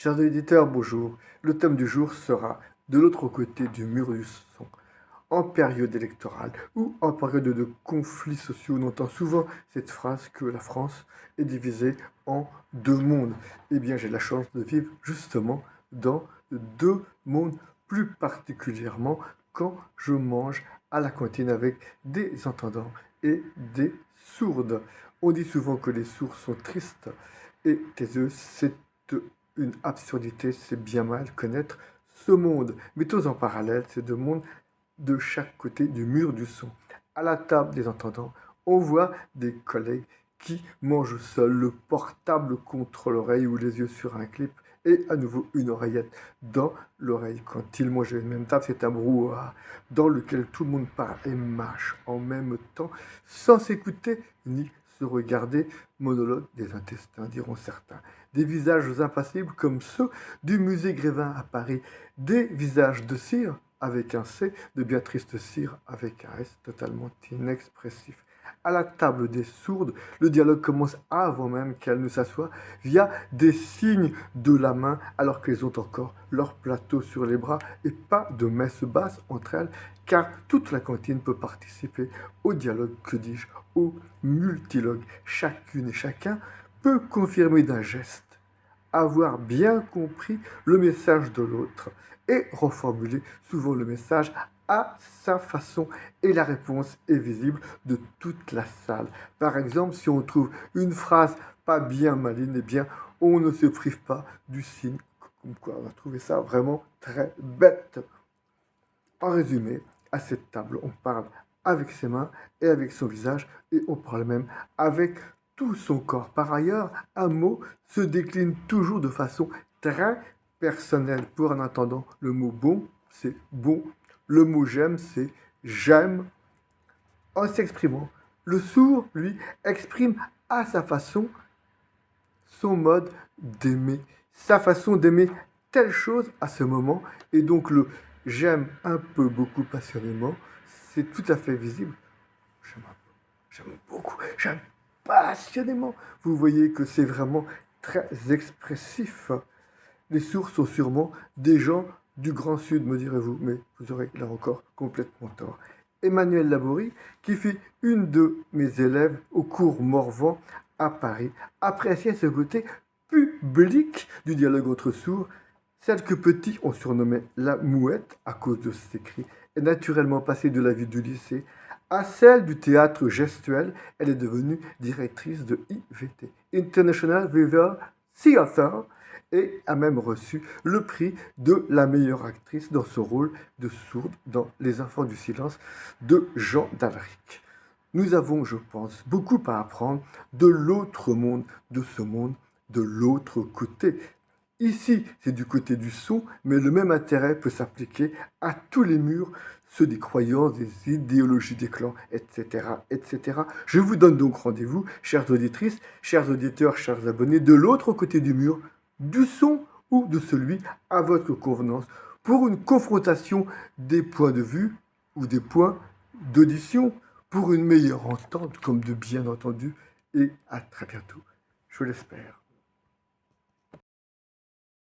Chers auditeurs, bonjour. Le thème du jour sera de l'autre côté du mur du son. En période électorale ou en période de conflits sociaux, on entend souvent cette phrase que la France est divisée en deux mondes. Eh bien, j'ai la chance de vivre justement dans deux mondes, plus particulièrement quand je mange à la cantine avec des entendants et des sourdes. On dit souvent que les sourds sont tristes et taiseux, c'est une absurdité, c'est bien mal connaître ce monde. Mettons en parallèle ces deux mondes de chaque côté du mur du son. À la table des entendants, on voit des collègues qui mangent seuls, le portable contre l'oreille ou les yeux sur un clip et à nouveau une oreillette dans l'oreille. Quand ils mangent à une même table, c'est un brouhaha dans lequel tout le monde parle et mâche en même temps sans s'écouter ni se regarder. Monologue des intestins, diront certains. Des visages impassibles comme ceux du musée Grévin à Paris. Des visages de cire avec un C, de bien triste cire avec un S, totalement inexpressif. À la table des sourdes, le dialogue commence avant même qu'elles ne s'assoient via des signes de la main alors qu'elles ont encore leur plateau sur les bras et pas de messe basse entre elles car toute la cantine peut participer au dialogue, que dis-je, au multilogue. Chacune et chacun peut confirmer d'un geste avoir bien compris le message de l'autre et reformuler souvent le message à sa façon. Et la réponse est visible de toute la salle. Par exemple, si on trouve une phrase pas bien maligne, eh bien, on ne se prive pas du signe. Comme quoi, on a trouvé ça vraiment très bête. En résumé, à cette table, on parle avec ses mains et avec son visage, et on parle même avec tout son corps. Par ailleurs, un mot se décline toujours de façon très personnelle. Pour un entendant, le mot bon, c'est bon. Le mot j'aime, c'est j'aime. En s'exprimant, le sourd, lui, exprime à sa façon son mode d'aimer, sa façon d'aimer telle chose à ce moment, et donc le j'aime un peu, beaucoup, passionnément, c'est tout à fait visible. J'aime un peu, j'aime beaucoup, j'aime passionnément. Vous voyez que c'est vraiment très expressif. Les sourds sont sûrement des gens du Grand Sud, me direz-vous, mais vous aurez là encore complètement tort. Emmanuel Laborie, qui fut une de mes élèves au cours Morvan à Paris, appréciait ce côté public du dialogue entre sourds, celle que petits ont surnommée la mouette à cause de ses cris, est naturellement passée de la vie du lycée à celle du théâtre gestuel. Elle est devenue directrice de IVT, International Visual Theatre, et a même reçu le prix de la meilleure actrice dans son rôle de sourde dans Les Enfants du Silence de Jean d'Alric. Nous avons, je pense, beaucoup à apprendre de l'autre monde, de ce monde de l'autre côté. Ici, c'est du côté du son, mais le même intérêt peut s'appliquer à tous les murs, ceux des croyances, des idéologies des clans, etc., etc. Je vous donne donc rendez-vous, chères auditrices, chers auditeurs, chers abonnés, de l'autre côté du mur, du son ou de celui à votre convenance, pour une confrontation des points de vue ou des points d'audition, pour une meilleure entente, comme de bien entendu, et à très bientôt, je l'espère.